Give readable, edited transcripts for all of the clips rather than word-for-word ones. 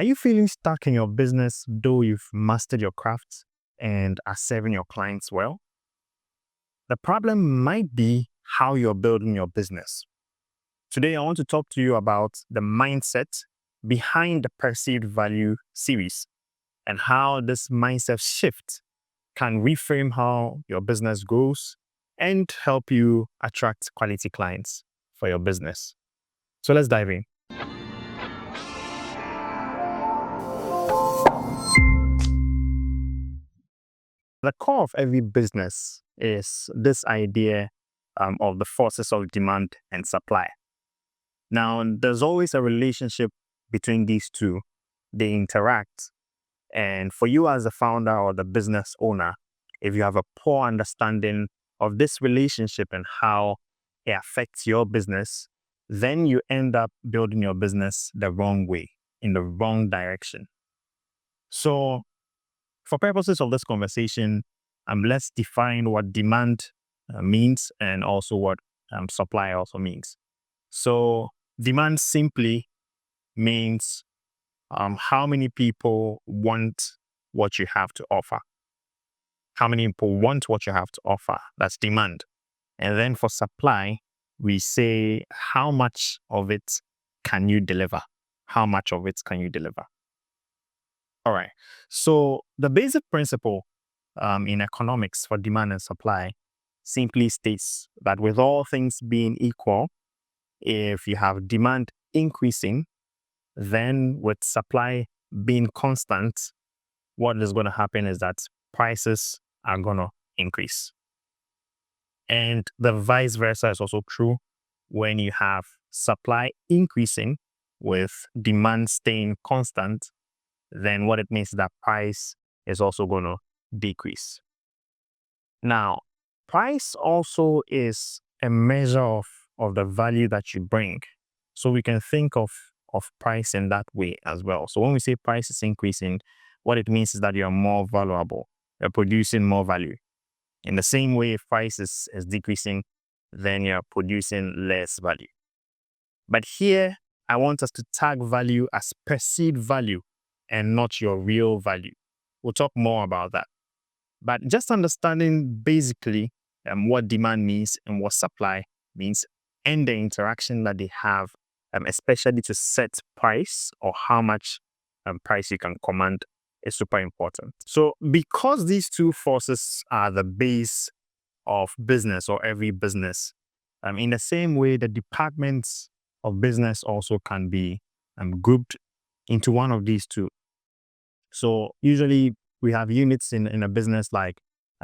Are you feeling stuck in your business though you've mastered your craft and are serving your clients well? The problem might be how you're building your business. Today, I want to talk to you about the mindset behind the Perceived Value series and how this mindset shift can reframe how your business grows and help you attract quality clients for your business. So let's dive in. The core of every business is this idea of the forces of demand and supply. Now, there's always a relationship between these two. They interact. And for you as the founder or the business owner, if you have a poor understanding of this relationship and how it affects your business, then you end up building your business the wrong way, in the wrong direction. So, for purposes of this conversation, let's define what demand means and also what supply also means. So, demand simply means how many people want what you have to offer. How many people want what you have to offer? That's demand. And then for supply, we say how much of it can you deliver? How much of it can you deliver? All right. So the basic principle in economics for demand and supply simply states that with all things being equal, if you have demand increasing, then with supply being constant, what is going to happen is that prices are going to increase. And the vice versa is also true when you have supply increasing with demand staying constant, then what it means is that price is also going to decrease. Now, price also is a measure of the value that you bring. So we can think of price in that way as well. So when we say price is increasing, what it means is that you're more valuable, you're producing more value. In the same way, if price is decreasing, then you're producing less value. But here, I want us to tag value as perceived value and not your real value. We'll talk more about that. But just understanding basically what demand means and what supply means and the interaction that they have, especially to set price or how much price you can command, is super important. So because these two forces are the base of business or every business, in the same way, the departments of business also can be grouped into one of these two. So usually we have units in a business like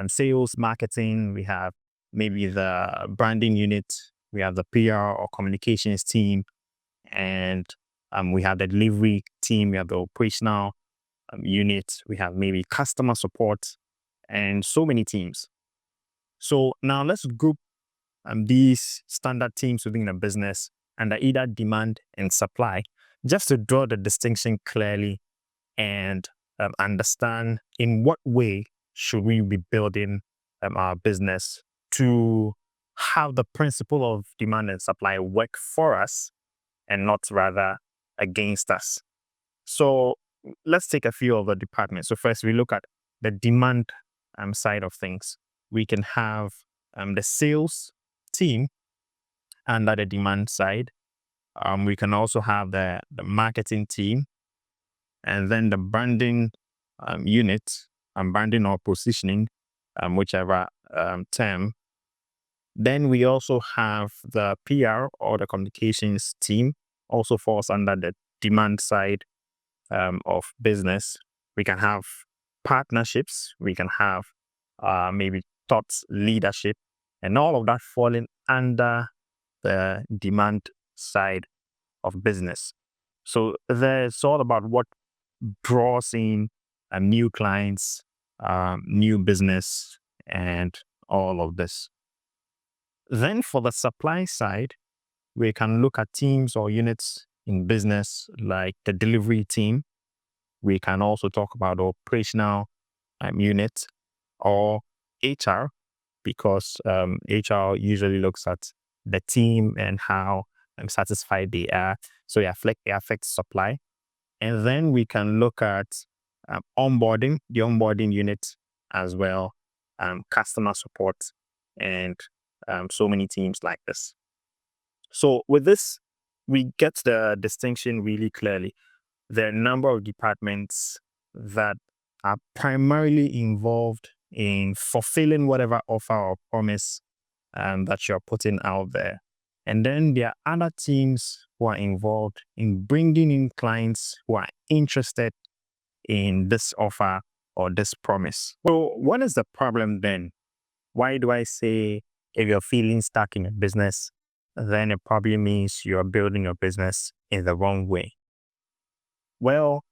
sales, marketing, we have maybe the branding unit, we have the PR or communications team, and we have the delivery team, we have the operational unit, we have maybe customer support, and so many teams. So now let's group these standard teams within a business under either demand and supply, just to draw the distinction clearly and understand in what way should we be building our business to have the principle of demand and supply work for us and not rather against us. So let's take a few of the departments. So first we look at the demand side of things. We can have the sales team under the demand side. We can also have the marketing team, and then the branding unit, branding or positioning, whichever term. Then we also have the PR or the communications team, also falls under the demand side of business. We can have partnerships, we can have maybe thoughts leadership, and all of that falling under the demand side of business. So it's all about what draws in new clients, new business, and all of this. Then for the supply side, we can look at teams or units in business like the delivery team. We can also talk about the operational unit or HR, because HR usually looks at the team and how satisfied they are. So it affects supply. And then we can look at onboarding, the onboarding unit as well, customer support, and so many teams like this. So with this, we get the distinction really clearly. There are a number of departments that are primarily involved in fulfilling whatever offer or promise that you're putting out there. And then there are other teams who are involved in bringing in clients who are interested in this offer or this promise. So, what is the problem then? Why do I say if you're feeling stuck in a business, then it probably means you're building your business in the wrong way? Well,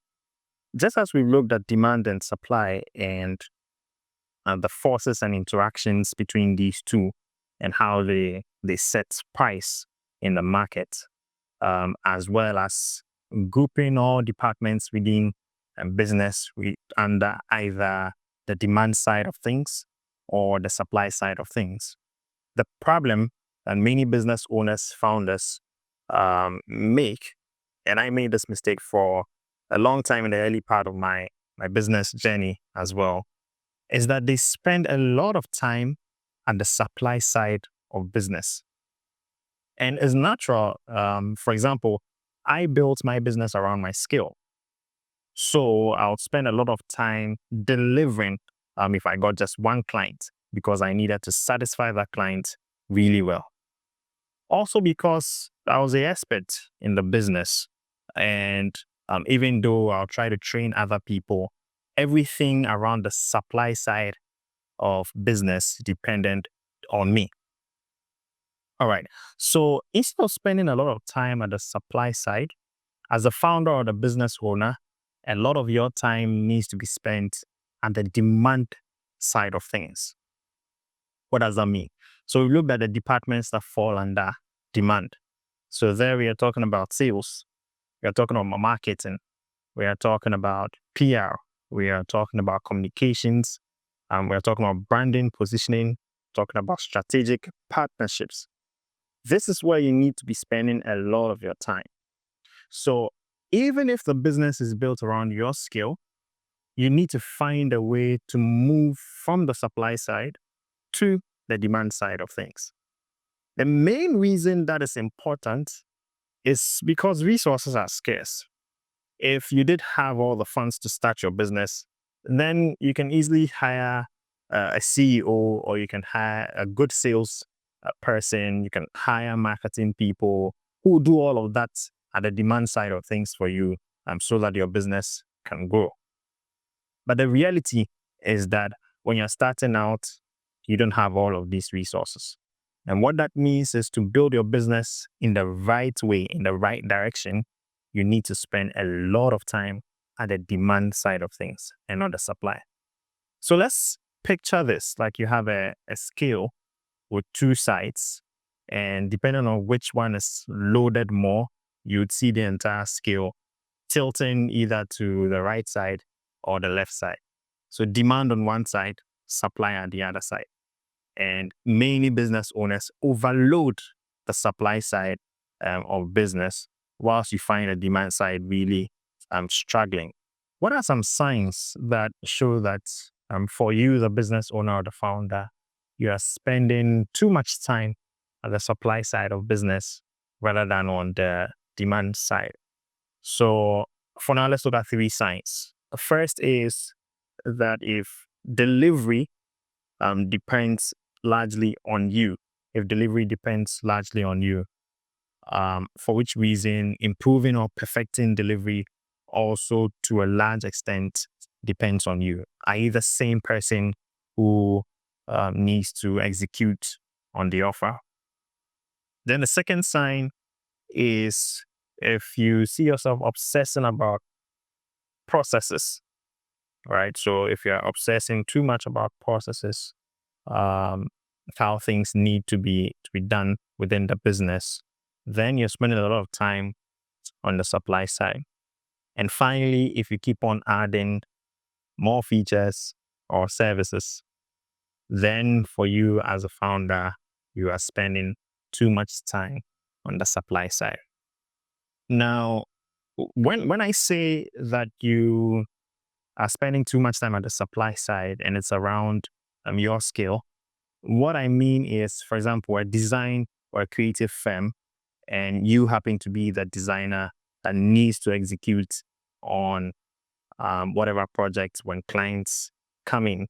just as we've looked at demand and supply and the forces and interactions between these two and how they set price in the market, as well as grouping all departments within business under either the demand side of things or the supply side of things. The problem that many business owners, founders make, and I made this mistake for a long time in the early part of my business journey as well, is that they spend a lot of time at the supply side of business. And it's natural. For example, I built my business around my skill. So I'll spend a lot of time delivering if I got just one client because I needed to satisfy that client really well. Also because I was the expert in the business. And even though I'll try to train other people, everything around the supply side of business depended on me. All right. So instead of spending a lot of time at the supply side, as a founder or the business owner, a lot of your time needs to be spent at the demand side of things. What does that mean? So we look at the departments that fall under demand. So there we are talking about sales. We are talking about marketing. We are talking about PR. We are talking about communications. We are talking about branding, positioning, talking about strategic partnerships. This is where you need to be spending a lot of your time. So even if the business is built around your skill, you need to find a way to move from the supply side to the demand side of things. The main reason that is important is because resources are scarce. If you did have all the funds to start your business, then you can easily hire a CEO, or you can hire a good sales person. You can hire marketing people who do all of that at the demand side of things for you, so that your business can grow. But the reality is that when you're starting out, you don't have all of these resources. And what that means is to build your business in the right way, in the right direction, you need to spend a lot of time at the demand side of things and not the supply. So let's picture this like you have a scale with two sides, and depending on which one is loaded more, you'd see the entire scale tilting either to the right side or the left side. So demand on one side, supply on the other side. And many business owners overload the supply side of business, whilst you find the demand side really struggling. What are some signs that show that for you, the business owner or the founder, you are spending too much time at the supply side of business rather than on the demand side? So for now, let's look at three signs. The first is that if delivery depends largely on you, for which reason improving or perfecting delivery also to a large extent depends on you, i.e. the same person who needs to execute on the offer. Then the second sign is if you see yourself obsessing about processes, right? So if you're obsessing too much about processes, how things need to be done within the business, then you're spending a lot of time on the supply side. And finally, if you keep on adding more features or services, then for you as a founder, you are spending too much time on the supply side. Now, When I say that you are spending too much time at the supply side and it's around your skill, what I mean is, for example, a design or a creative firm, and you happen to be the designer that needs to execute on whatever projects when clients come in.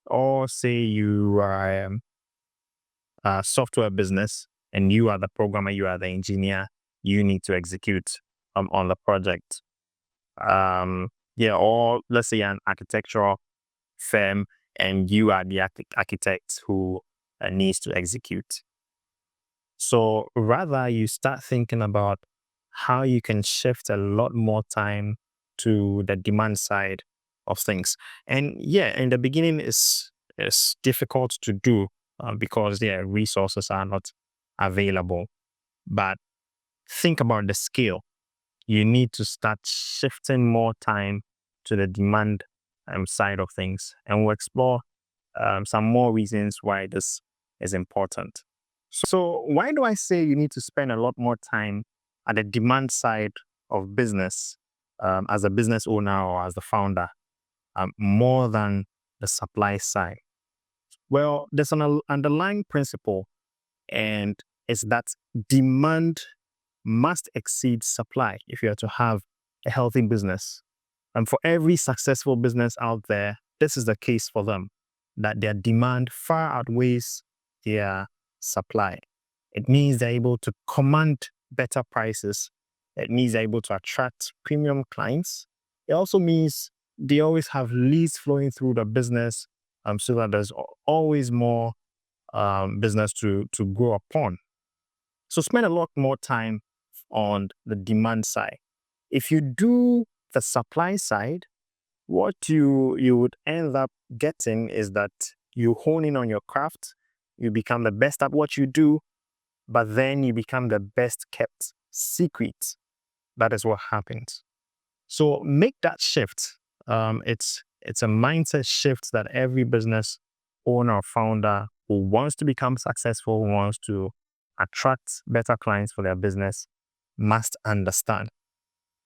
Or say you are a software business and you are the programmer, you are the engineer, you need to execute on the project. Yeah, or let's say an architectural firm and you are the architect who needs to execute. So rather, you start thinking about how you can shift a lot more time to the demand side of things. And yeah, in the beginning, it's difficult to do because resources are not available. But think about the scale. You need to start shifting more time to the demand side of things, and we'll explore some more reasons why this is important. So, why do I say you need to spend a lot more time at the demand side of business as a business owner or as the founder more than the supply side? Well, there's an underlying principle, and it's that demand must exceed supply if you are to have a healthy business. And for every successful business out there, this is the case for them, that their demand far outweighs their supply. It means they're able to command better prices. It means they're able to attract premium clients. It also means they always have leads flowing through the business so that there's always more business to grow upon. So spend a lot more time on the demand side. If you do the supply side, what you would end up getting is that you hone in on your craft, you become the best at what you do, but then you become the best kept secret. That is what happens. So make that shift. It's a mindset shift that every business owner or founder who wants to become successful, who wants to attract better clients for their business, must understand.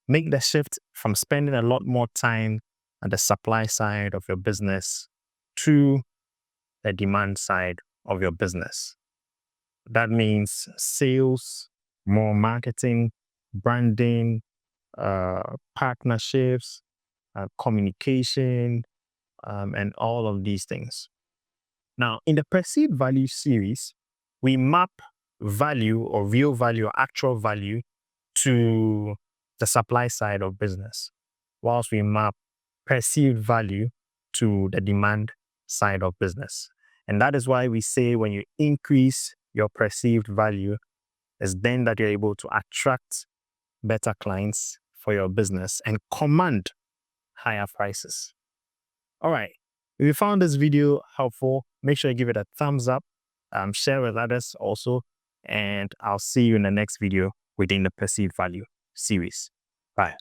Make the shift from spending a lot more time at the supply side of your business to the demand side of your business. That means sales, more marketing, branding, partnerships, communication, and all of these things. Now, in the perceived value series, we map value or real value or actual value to the supply side of business, whilst we map perceived value to the demand side of business. And that is why we say when you increase your perceived value, is then that you're able to attract better clients for your business and command higher prices. All right. If you found this video helpful, make sure you give it a thumbs up, share with others also, and I'll see you in the next video within the Perceived Value series. Bye.